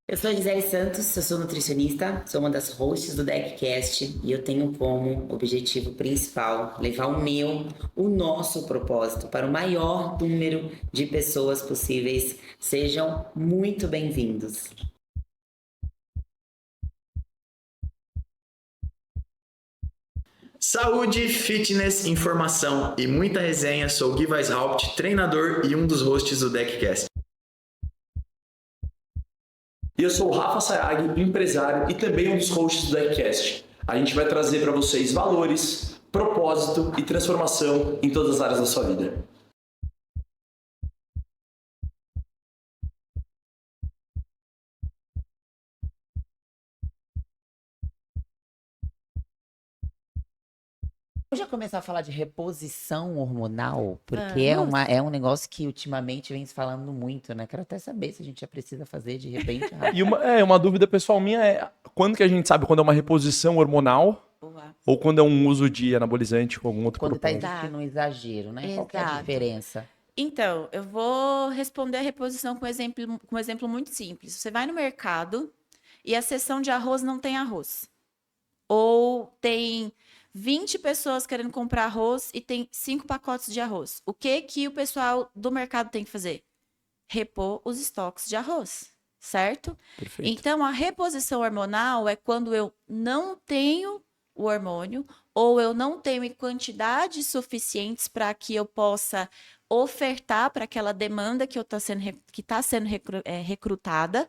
Eu sou a Gisele Santos, eu sou nutricionista, sou uma das hosts do DeckCast e eu tenho como objetivo principal levar o nosso propósito para o maior número de pessoas possíveis. Sejam muito bem-vindos. Saúde, fitness, informação e muita resenha. Sou o Gui Weishaupt, treinador e um dos hosts do DeckCast. E eu sou o Rafa Sayag, empresário e também um dos hosts do DeckCast. A gente vai trazer para vocês valores, propósito e transformação em todas as áreas da sua vida. Vamos já começar a falar de reposição hormonal, porque Vamos. é um negócio que ultimamente vem se falando muito, né? Quero até saber se a gente já precisa fazer de repente. E uma dúvida pessoal minha é quando que a gente sabe quando é uma reposição hormonal Boa. ou quando é um uso de anabolizante ou algum outro Quando tá propósito? existindo um exagero, né? Qual que é a Exato. diferença? Então, eu vou responder a reposição com um exemplo muito simples. Você vai no mercado e a seção de arroz não tem arroz. Ou tem 20 pessoas querendo comprar arroz e tem 5 pacotes de arroz. O que que o pessoal do mercado tem que fazer? Repor os estoques de arroz, certo? Perfeito. Então, a reposição hormonal é quando eu não tenho o hormônio ou eu não tenho em quantidades suficientes para que eu possa ofertar para aquela demanda que está sendo recrutada.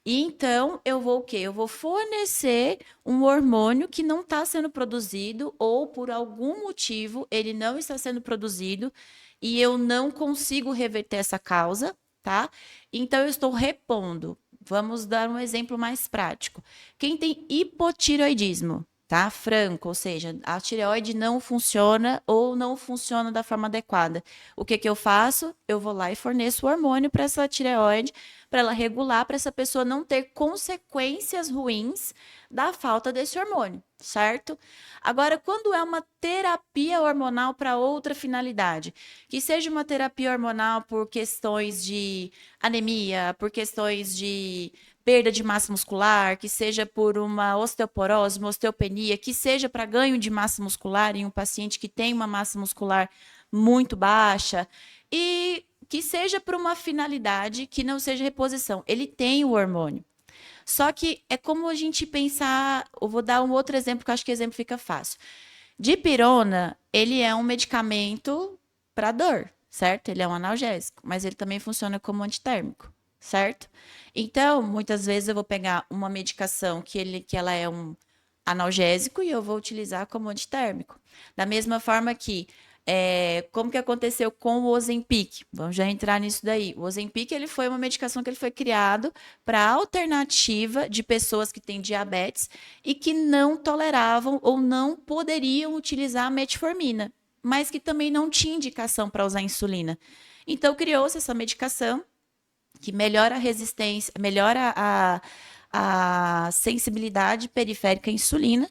E então, eu vou o quê? Eu vou fornecer um hormônio que não está sendo produzido ou por algum motivo ele não está sendo produzido e eu não consigo reverter essa causa, tá? Então, eu estou repondo. Vamos dar um exemplo mais prático. Quem tem hipotireoidismo, tá? Franco, ou seja, a tireoide não funciona ou não funciona da forma adequada. O que que eu faço? Eu vou lá e forneço o hormônio para essa tireoide, para ela regular, para essa pessoa não ter consequências ruins da falta desse hormônio, certo? Agora, quando é uma terapia hormonal para outra finalidade, que seja uma terapia hormonal por questões de anemia, por questões de perda de massa muscular, que seja por uma osteoporose, uma osteopenia, que seja para ganho de massa muscular em um paciente que tem uma massa muscular muito baixa e que seja por uma finalidade que não seja reposição. Ele tem o hormônio. Só que é como a gente pensar, eu vou dar um outro exemplo que eu acho que o exemplo fica fácil. Dipirona, ele é um medicamento para dor, certo? Ele é um analgésico, mas ele também funciona como antitérmico, certo? Então, muitas vezes eu vou pegar uma medicação que ela é um analgésico e eu vou utilizar como antitérmico. Da mesma forma que como que aconteceu com o Ozempic? Vamos já entrar nisso daí. O Ozempic ele foi uma medicação que ele foi criado para alternativa de pessoas que têm diabetes e que não toleravam ou não poderiam utilizar a metformina, mas que também não tinha indicação para usar insulina. Então criou-se essa medicação que melhora a resistência, melhora a sensibilidade periférica à insulina,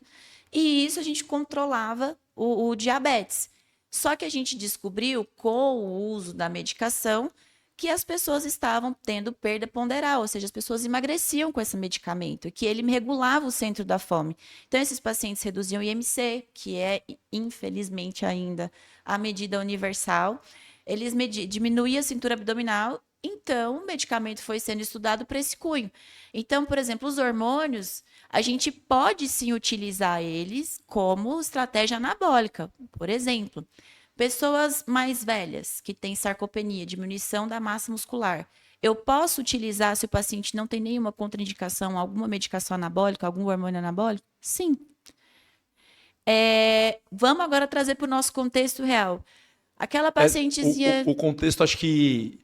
e isso a gente controlava o diabetes. Só que a gente descobriu, com o uso da medicação, que as pessoas estavam tendo perda ponderal, ou seja, as pessoas emagreciam com esse medicamento, e que ele regulava o centro da fome. Então, esses pacientes reduziam o IMC, que é, infelizmente, ainda a medida universal. Eles diminuíam a cintura abdominal, então o medicamento foi sendo estudado para esse cunho. Então, por exemplo, os hormônios, a gente pode sim utilizar eles como estratégia anabólica. Por exemplo, pessoas mais velhas que têm sarcopenia, diminuição da massa muscular. Eu posso utilizar, se o paciente não tem nenhuma contraindicação, alguma medicação anabólica, algum hormônio anabólico? Sim. Vamos agora trazer para o nosso contexto real. Aquela pacientezinha. O contexto, acho que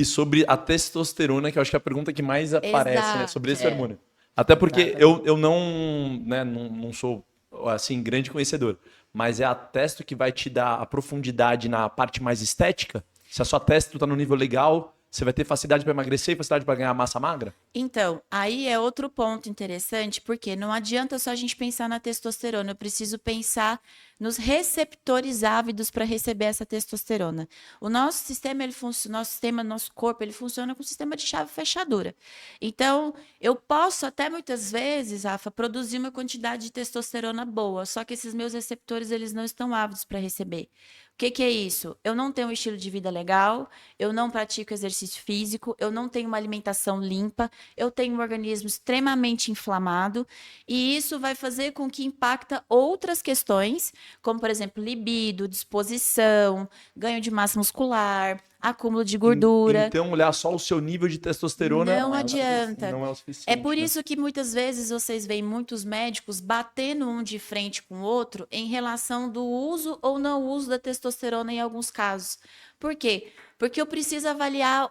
sobre a testosterona, que eu acho que é a pergunta que mais aparece, né? Sobre esse hormônio. Até porque eu não, né, não sou, assim, grande conhecedor, mas é a testo que vai te dar a profundidade na parte mais estética? Se a sua testo tá no nível legal, Você vai ter facilidade para emagrecer e facilidade para ganhar massa magra? Então, aí é outro ponto interessante, porque não adianta só a gente pensar na testosterona, eu preciso pensar nos receptores ávidos para receber essa testosterona. O nosso sistema, nosso sistema, nosso corpo, ele funciona com um sistema de chave fechadura. Então, eu posso até muitas vezes, Rafa, produzir uma quantidade de testosterona boa, só que esses meus receptores, eles não estão ávidos para receber. O que é isso? Eu não tenho um estilo de vida legal, eu não pratico exercício físico, eu não tenho uma alimentação limpa, eu tenho um organismo extremamente inflamado, e isso vai fazer com que impacta outras questões, como, por exemplo, libido, disposição, ganho de massa muscular, acúmulo de gordura. Então, olhar só o seu nível de testosterona Não adianta. não é o suficiente. É por né? isso que muitas vezes vocês veem muitos médicos batendo um de frente com o outro em relação do uso ou não uso da testosterona em alguns casos. Por quê? Porque eu preciso avaliar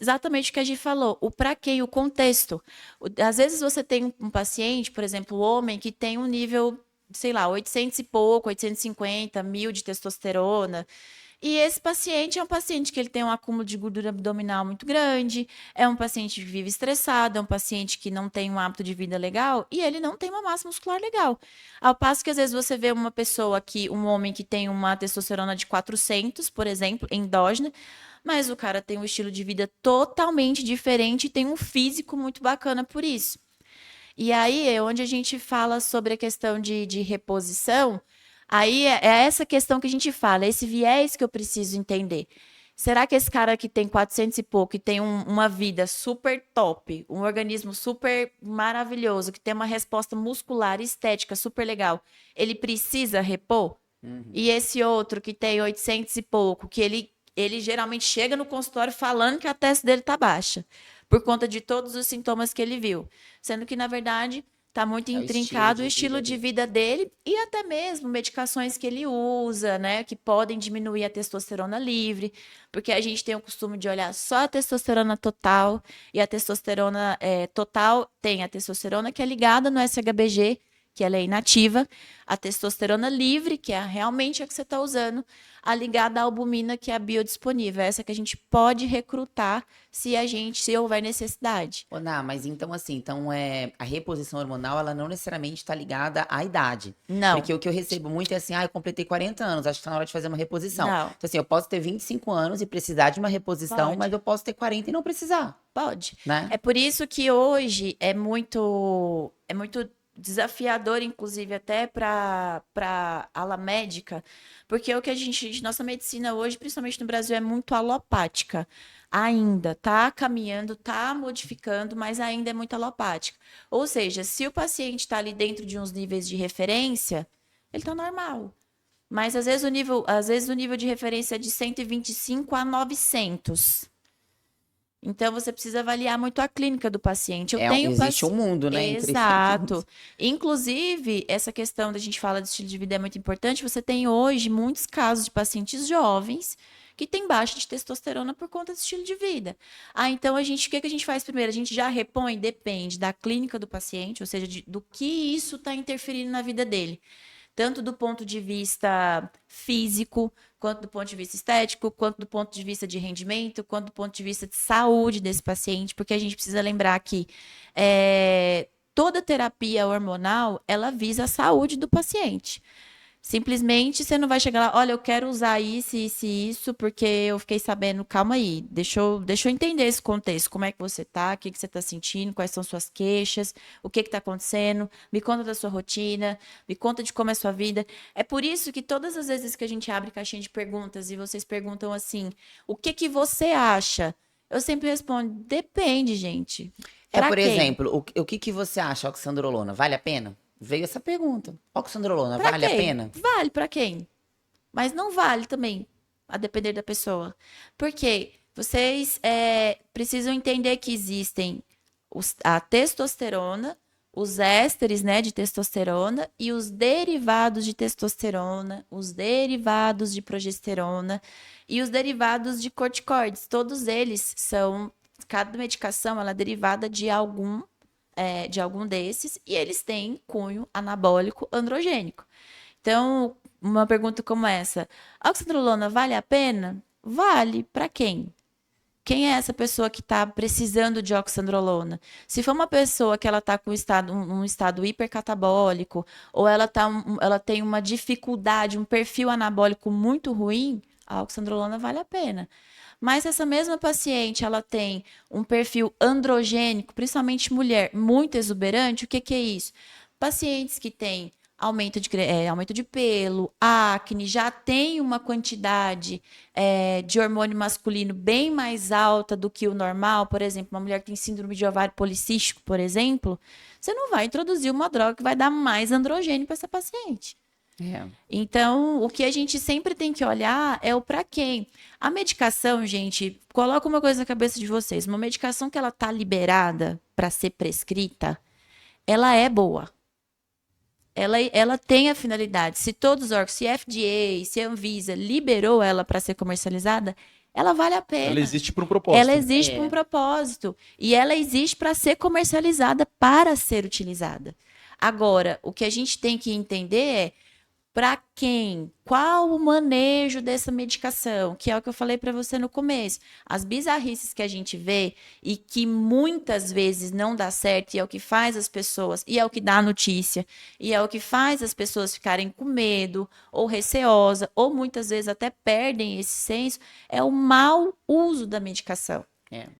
exatamente o que a gente falou, o para quem, o contexto. Às vezes você tem um paciente, por exemplo, um homem que tem um nível, sei lá, 800 e pouco, 850, 1000 de testosterona. E esse paciente é um paciente que ele tem um acúmulo de gordura abdominal muito grande, é um paciente que vive estressado, é um paciente que não tem um hábito de vida legal e ele não tem uma massa muscular legal. Ao passo que às vezes você vê uma pessoa um homem que tem uma testosterona de 400, por exemplo, endógena, mas o cara tem um estilo de vida totalmente diferente e tem um físico muito bacana por isso. E aí é onde a gente fala sobre a questão de reposição. Aí é essa questão que a gente fala, esse viés que eu preciso entender. Será que esse cara que tem 400 e pouco, que tem uma vida super top, um organismo super maravilhoso, que tem uma resposta muscular e estética super legal, ele precisa repor? E esse outro que tem 800 e pouco, que ele geralmente chega no consultório falando que a testa dele tá baixa, por conta de todos os sintomas que ele viu. Sendo que, na verdade, tá muito intrincado o estilo de vida dele e até mesmo medicações que ele usa, né? Que podem diminuir a testosterona livre, porque a gente tem o costume de olhar só a testosterona total, e a testosterona total tem a testosterona que é ligada no SHBG, que ela é inativa, a testosterona livre, que é realmente a que você está usando, a ligada à albumina, que é a biodisponível, essa que a gente pode recrutar se houver necessidade. Ná, mas então assim, a reposição hormonal, ela não necessariamente está ligada à idade. Não. Porque o que eu recebo muito é assim, eu completei 40 anos, acho que está na hora de fazer uma reposição. Não. Então assim, eu posso ter 25 anos e precisar de uma reposição, Pode. mas eu posso ter 40 e não precisar, Pode. né? É por isso que hoje é muito desafiador, inclusive, até para a ala médica, porque o que nossa medicina hoje, principalmente no Brasil, é muito alopática. Ainda está caminhando, está modificando, mas ainda é muito alopática. Ou seja, se o paciente está ali dentro de uns níveis de referência, ele está normal. Mas às vezes o nível de referência é de 125 a 900. Então, você precisa avaliar muito a clínica do paciente. Existe um mundo, né? Exato. Inclusive, essa questão da gente fala de estilo de vida é muito importante. Você tem hoje muitos casos de pacientes jovens que têm baixa de testosterona por conta desse estilo de vida. Então, o que a gente faz primeiro? A gente já repõe? Depende da clínica do paciente, ou seja, do que isso está interferindo na vida dele. Tanto do ponto de vista físico, quanto do ponto de vista estético, quanto do ponto de vista de rendimento, quanto do ponto de vista de saúde desse paciente, porque a gente precisa lembrar que toda terapia hormonal, ela visa a saúde do paciente. Simplesmente você não vai chegar lá, olha, eu quero usar isso, porque eu fiquei sabendo, calma aí, deixa eu entender esse contexto, como é que você tá, o que você tá sentindo, quais são suas queixas, o que tá acontecendo, me conta da sua rotina, me conta de como é a sua vida. É por isso que todas as vezes que a gente abre caixinha de perguntas e vocês perguntam assim, o que você acha? Eu sempre respondo, depende, gente. Por exemplo, o que você acha, oxandrolona? Vale a pena? Veio essa pergunta. Oxandrolona, vale a pena? Vale para quem? Mas não vale também, a depender da pessoa. Porque vocês precisam entender que existem a testosterona, os ésteres, né, de testosterona e os derivados de testosterona, os derivados de progesterona e os derivados de corticoides. Todos eles cada medicação ela é derivada de algum desses, e eles têm cunho anabólico androgênico. Então, uma pergunta como essa, a oxandrolona vale a pena? Vale. Para quem? quem é essa pessoa que está precisando de oxandrolona? Se for uma pessoa que ela está com um estado hipercatabólico, ou ela tem uma dificuldade, um perfil anabólico muito ruim, a oxandrolona vale a pena. Mas se essa mesma paciente ela tem um perfil androgênico, principalmente mulher, muito exuberante, o que é isso? Pacientes que têm aumento de pelo, acne, já tem uma quantidade de hormônio masculino bem mais alta do que o normal, por exemplo, uma mulher que tem síndrome de ovário policístico, por exemplo, você não vai introduzir uma droga que vai dar mais androgênio para essa paciente. Então, o que a gente sempre tem que olhar é o para quem. A medicação, gente, coloca uma coisa na cabeça de vocês, uma medicação que ela tá liberada para ser prescrita, ela é boa. Ela tem a finalidade. Se todos os órgãos, se FDA, se a Anvisa liberou ela para ser comercializada, ela vale a pena. Ela existe por um propósito. Ela existe por um propósito. E ela existe para ser comercializada, para ser utilizada. Agora, o que a gente tem que entender é para quem? Qual o manejo dessa medicação? Que é o que eu falei para você no começo. As bizarrices que a gente vê e que muitas vezes não dá certo, e é o que faz as pessoas, e é o que dá a notícia, e é o que faz as pessoas ficarem com medo, ou receosa, ou muitas vezes até perdem esse senso, é o mau uso da medicação.